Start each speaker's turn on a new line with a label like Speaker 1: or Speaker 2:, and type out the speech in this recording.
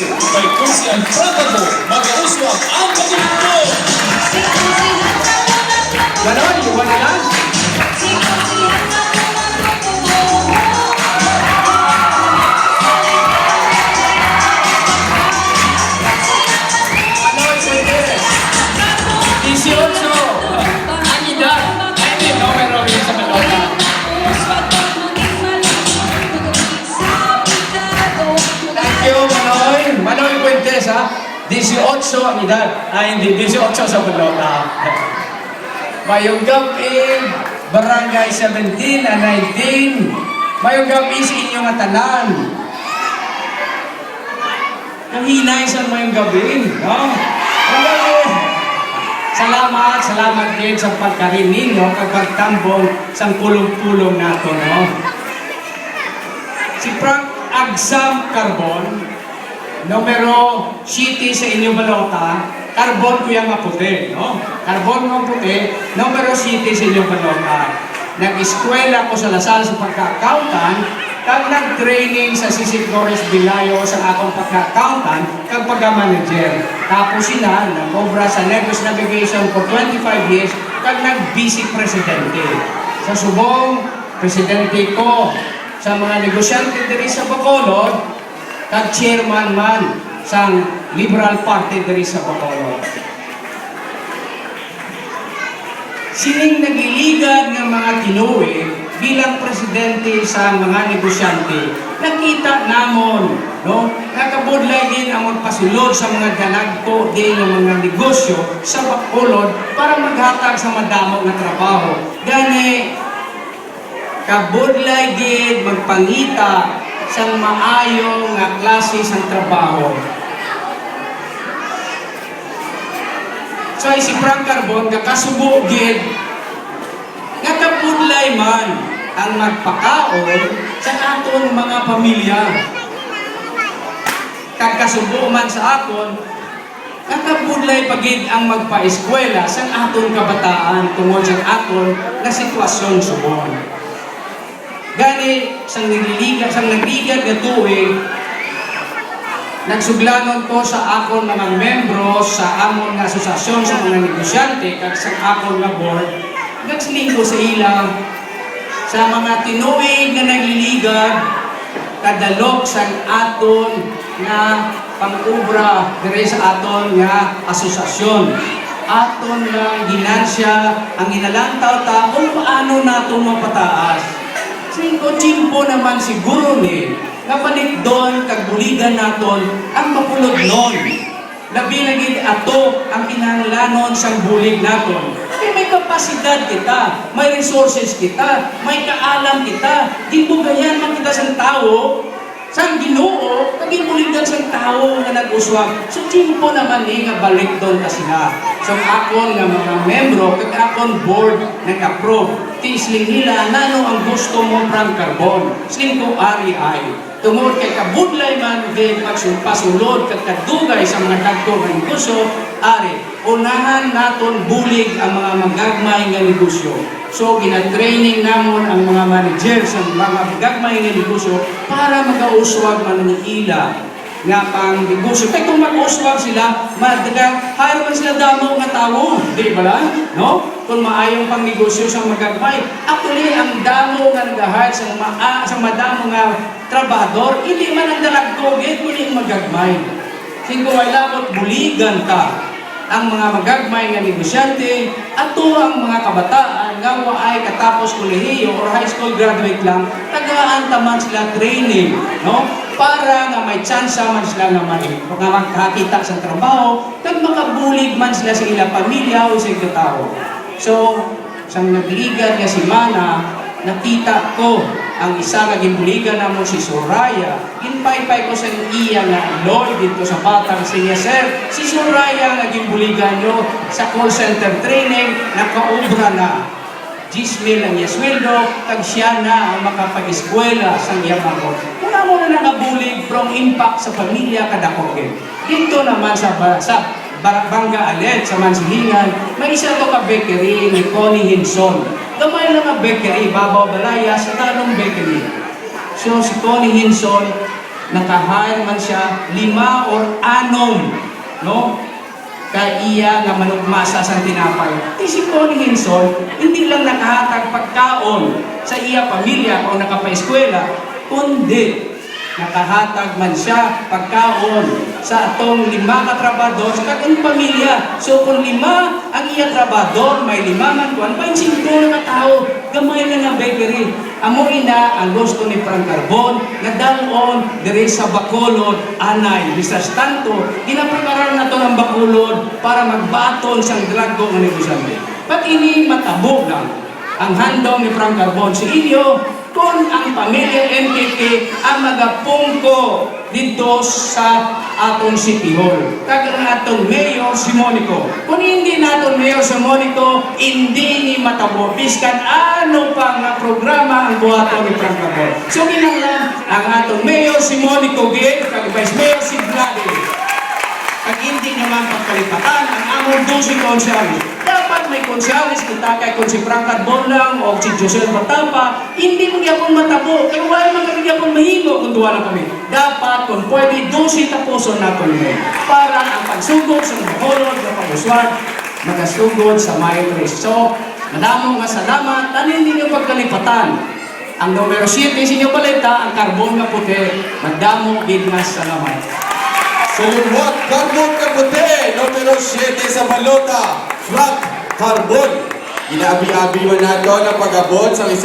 Speaker 1: May kursi ang Frantado, mag-uswag ang pagkulo.
Speaker 2: Ganon, iwan na lang. Ano, pwede? 18. Ang edad. Ay, hindi, numero yun sa kalota. Thank you, Manoy. Manoy Puentes, ha? 18 ang edad. Ay, hindi, 18 sa kalota. Mayong gabi, Barangay 17 and 19. Mayong gabi sa inyong atanan. Ang hinay sa mayong gabi, no? Ang gabi. Salamat din sa pagkarinig, no? Pagtambong sa pulong-pulong nato, no? Si Frank Agsam Carbon, numero 7 sa inyong balota, Carbon ko yung maputi, no? Carbon mo puti, numero 7 sa inyong balota. Nag-eskwela ko sa Lasal sa pagka-accountant, kag nag-training sa Sisig Flores Bilayo sa akong pagka-accountant, kag pagka-manager. Tapos sila, nag-obra sa Negos Navigation for 25 years, kag nag-vice presidente. Sa subong, presidente ko sa mga negosyante diri sa Bacolod, kag chairman man sa Liberal Party diri sa Bacolod. Sining nagiligad ng mga tinuig bilang presidente sa mga negosyante, nakita namon, no? Nakabudlay din ang magpasulod sa mga ganagto din ng mga negosyo sa Bacolod para maghatag sa madamo na trabaho. Gani, kabudlay din magpangita sa maayong nga klase sa trabaho. So, si Frank Carbon, kakasubo gid, nga kabudlay man ang magpakaon sa aton mga pamilya. Kakasubo man sa akon, kakabudlay pagid ang magpa-eskwela sa aton kabataan tungod sa aton na sitwasyon subon. Gani, sang nagliligad nga tuig, nagsuglanon ko sa akon mga membro sa amon nga asosasyon sa mga negosyante kag sa akon nga board, nagsiling ko sa ila sa mga tinuig nga nagliligad kadalok sa aton nga pang-ubra dire sa aton nga asosasyon. Aton nga ginansya ang ginalantaw ta kung paano nato mapataas. Singko chimpo naman siguro ni nga panikdon kag buligan naton ang mapulod nun. Labi na gid ato ang kinahanglanon sa bulig naton. Kaya may kapasidad kita, may resources kita, may kaalam kita. Di bugayan man kita sa tao, sa Ginoo, kag buligan sa tao nga nag-uswag. So chimpo naman ni nga balik doon ka sila. So akon nga mga membro kag akon board nag-approve. Tisling nila nano ang gusto mo Frank Carbon. Sling ko ari ay. Tungod kay kabudlay man din magsulpasulod kag kadugay sa mga dagko nga negosyo, ari unahan naton bulig ang mga magagmay nga negosyo. So gina-training namon ang mga manager sa mga magagmay nga negosyo para magauswag man ni ila nga pang negosyo. Kaya kung mag-uswag sila, hire man sila damo nga tao, di ba lang? No? Kung maayong pang negosyo sa magagmay. Actually, ang damo nga nag-hire sa madamo nga trabador, hindi man ang dalagkogit, kundi magagmay. Singko ay labot, buligan ta ang mga magagmay nga negosyante at ang mga kabataan nga ay katapos kolehiyo or high school graduate lang, tagaan taman sila training, no? Para nga may tsansa man sila nga makakita sa trabaho, kag makabulig man sila sa ilang pamilya o sa ilang tao. So, sang nagligad nga si Mana, nakita ko ang isa nga gimbuligan namon si Soraya. Ginpaypay ko sa iya nga Lord dito sa batang siya, sir. Si Soraya nga gimbuligan nyo sa call center training, nakaubra na. 10,000 ang iya sweldo, kag siya na ang makapag-eskwela sa iya mga. Wala mo na nakabulig from impact sa pamilya kadakogin. Dito naman sa Bangga Alet, sa Mansilingan, may isa to ka bakery ni Connie Hinson. Gamay lang ang bakery, Babaw Balaya, sa Tanong Bakery. So si Connie Hinson, nakahire man siya 5 or 6, no? Kaiya nga manugmasa sa tinapay. Di si Connie Hinson, hindi lang nakahatag pagkaon sa iya pamilya o nakapaeskwela, kundi nakahatag man siya pagkaon sa atong 5 ka trabador sa kagong pamilya. So kung 5 ang iya trabador, may 5 man kuan, may 5 na tao, gamay na nga bakery. Amo ina ang gusto ni Frank Carbon na dalon diri sa Bacolod, anay. Bisas tanto, ginapreparahan na to ng Bacolod para magbaton sang draggo nga negosyante. Pat ini matabog lang ang handong ni Frank Carbon si inyo kung ang pamilya NKK ang magapungko dito sa atong City Hall. Kag ang atong Mayor si Monico. Kung hindi naton Mayor si Monico, hindi ni matabo. Biskan ano pa nga programa ang buhaton ni Frank Carbon. So kinahanglan ang atong Mayor si Monico Gil, kag Vice Mayor si Vladi. At hindi naman pagkalipatan ang among 12 konsyales. Dapat may konsyales kita kay kung si Frank Carbon lang o si Josel Batapa, hindi mo gyapon matabo. Kaya wala man gyapon mahimo kung duwa na kami. Dapat kung pwede 12 tapuson naton mo para ang pagsugod sa Bacolod nga pag-uswag magasugod sa Mayo 3. So, madamo nga salamat. Tanin ninyo pagkalipatan. Ang numero 7 sa inyo balita, ang Carbon nga puti. Madamo gid nga salamat.
Speaker 3: Sulunwat Carbon Kaputi, numero 7 sa balota, Frank Carbon. Inabi-abi man nato ang pag-abot sa isa